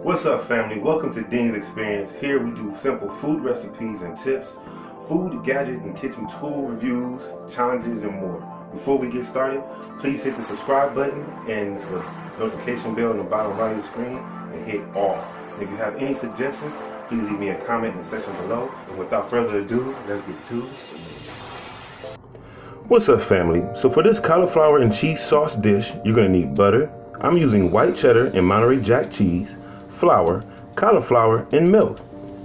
What's up, family? Welcome to Ddins Xperience. Here we do simple food recipes and tips, food, gadget, and kitchen tool reviews, challenges, and more. Before we get started, please hit the subscribe button and the notification bell on the bottom right of the screen and hit all. And if you have any suggestions, please leave me a comment in the section below. And without further ado, let's get to it. What's up, family? So for this cauliflower and cheese sauce dish, you're going to need butter. I'm using white cheddar and Monterey Jack cheese, flour, cauliflower, and milk.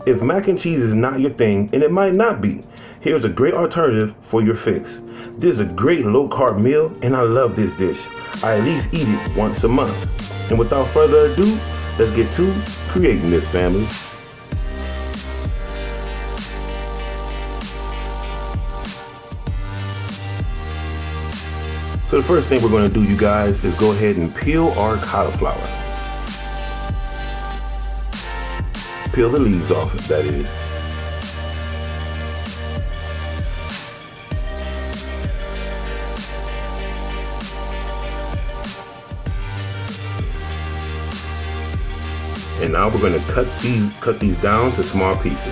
If mac and cheese is not your thing, and it might not be, here's a great alternative for your fix. This is a great low-carb meal, and I love this dish. I at least eat it once a month. And without further ado, let's get to creating this, family. So the first thing we're going to do, you guys, is go ahead and peel our cauliflower. Peel the leaves off, that is. And now we're going to cut these down to small pieces.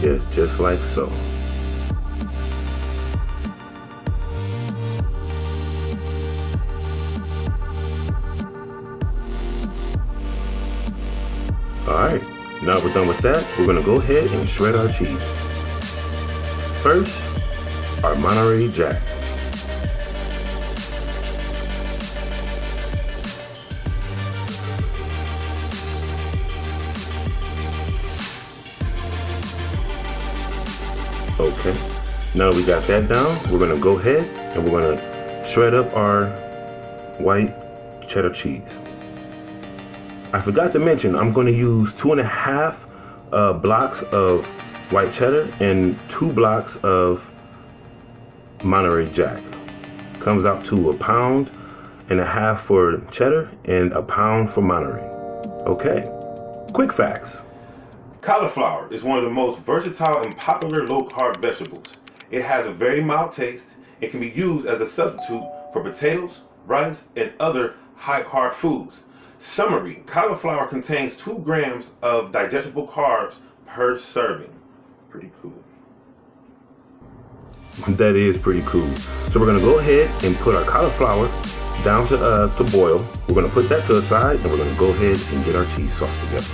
Yes, just like so. Alright, now we're done with that, we're going to go ahead and shred our cheese. First, our Monterey Jack. Okay, now we got that down, we're going to go ahead and we're going to shred up our white cheddar cheese. I forgot to mention, I'm going to use 2.5 blocks of white cheddar and 2 blocks of Monterey Jack. Comes out to 1.5 pounds for cheddar and 1 pound for Monterey. Okay, quick facts. Cauliflower is one of the most versatile and popular low-carb vegetables. It has a very mild taste and can be used as a substitute for potatoes, rice, and other high-carb foods. Summary: cauliflower contains 2 grams of digestible carbs per serving. Pretty cool. That is pretty cool. So we're going to go ahead and put our cauliflower down to boil. We're going to put that to the side and we're going to go ahead and get our cheese sauce together.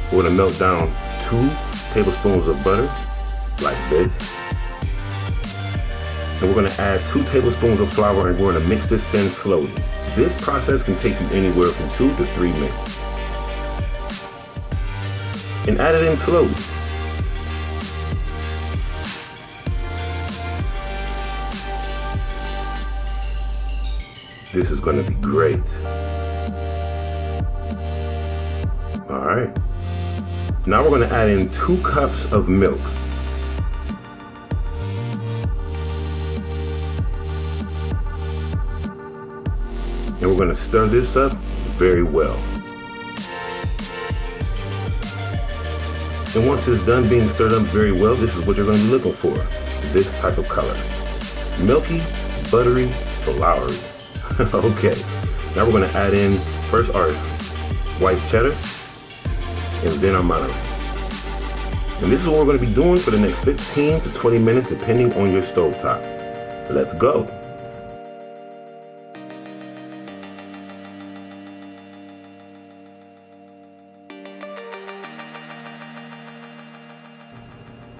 We're going to melt down 2 tablespoons of butter, like this. And we're going to add 2 tablespoons of flour and we're going to mix this in slowly. This process can take you anywhere from 2 to 3 minutes. And add it in slowly. This is going to be great. All right. Now we're going to add in 2 cups of milk. And we're going to stir this up very well. And once it's done being stirred up very well, this is what you're going to be looking for. This type of color. Milky, buttery, floury. Okay. Now we're going to add in first our white cheddar and then our Monterey. And this is what we're going to be doing for the next 15 to 20 minutes depending on your stovetop. Let's go.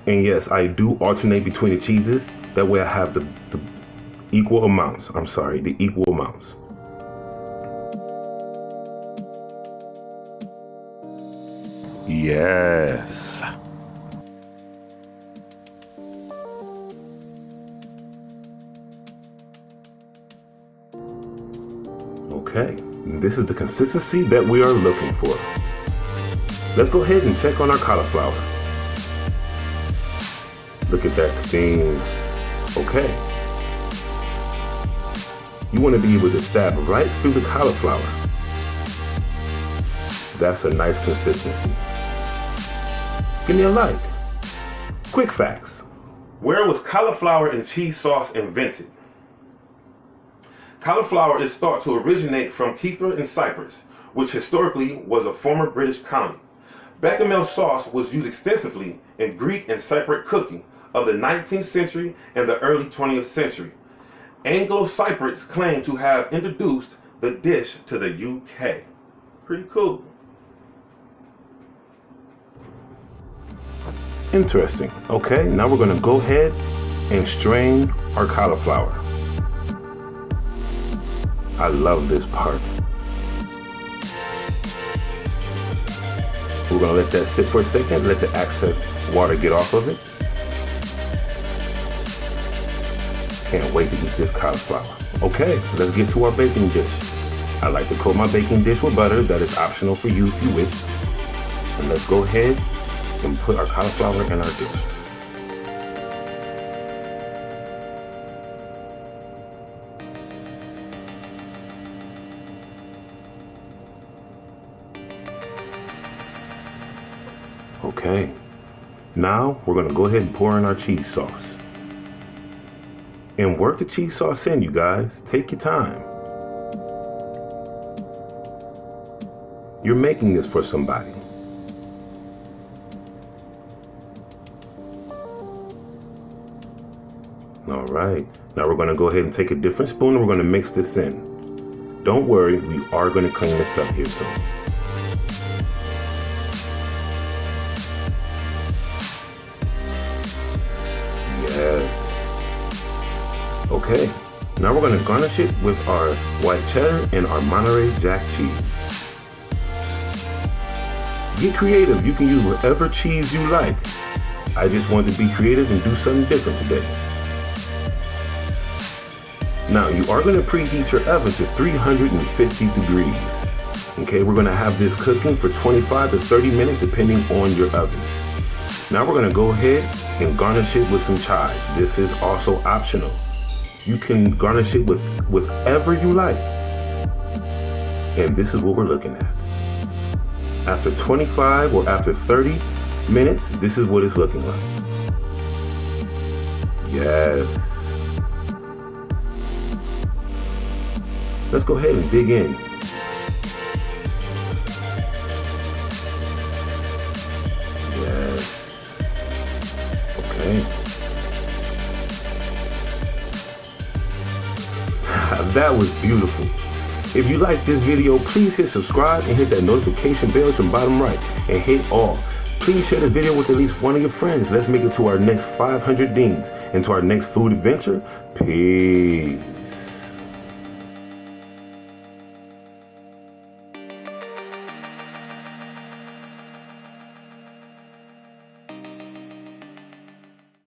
And yes, I do alternate between the cheeses. That way I have the equal amounts. I'm sorry, the equal amounts. Yes. Okay, this is the consistency that we are looking for. Let's go ahead and check on our cauliflower. Look at that steam. Okay. You want to be able to stab right through the cauliflower. That's a nice consistency. Give me a like. Quick facts. Where was cauliflower and cheese sauce invented? Cauliflower is thought to originate from Kiefer in Cyprus, which historically was a former British colony. Bechamel sauce was used extensively in Greek and Cypriot cooking of the 19th century and the early 20th century. Anglo-Cypriots claim to have introduced the dish to the UK. Pretty cool. Interesting. Okay, now we're going to go ahead and strain our cauliflower. I love this part. We're going to let that sit for a second, let the excess water get off of it. Can't wait to eat this cauliflower. Okay, let's get to our baking dish. I like to coat my baking dish with butter. That is optional for you if you wish. And let's go ahead and put our cauliflower in our dish. Okay, now we're going to go ahead and pour in our cheese sauce. And work the cheese sauce in, you guys. Take your time. You're making this for somebody. All right, now we're going to go ahead and take a different spoon and we're going to mix this in. Don't worry, we are going to clean this up here soon. Yes. Okay, now we're going to garnish it with our white cheddar and our Monterey Jack cheese. Get creative. You can use whatever cheese you like. I just wanted to be creative and do something different today. Now you are going to preheat your oven to 350 degrees. Okay, we're going to have this cooking for 25 to 30 minutes depending on your oven. Now we're going to go ahead and garnish it with some chives. This is also optional. You can garnish it with whatever you like. And this is what we're looking at. After 25 or after 30 minutes, this is what it's looking like. Yes. Let's go ahead and dig in. Yes. Okay. That was beautiful. If you like this video, please hit subscribe and hit that notification bell to the bottom right and hit all. Please share this video with at least one of your friends. Let's make it to our next 500 Ddins and to our next food adventure. Peace.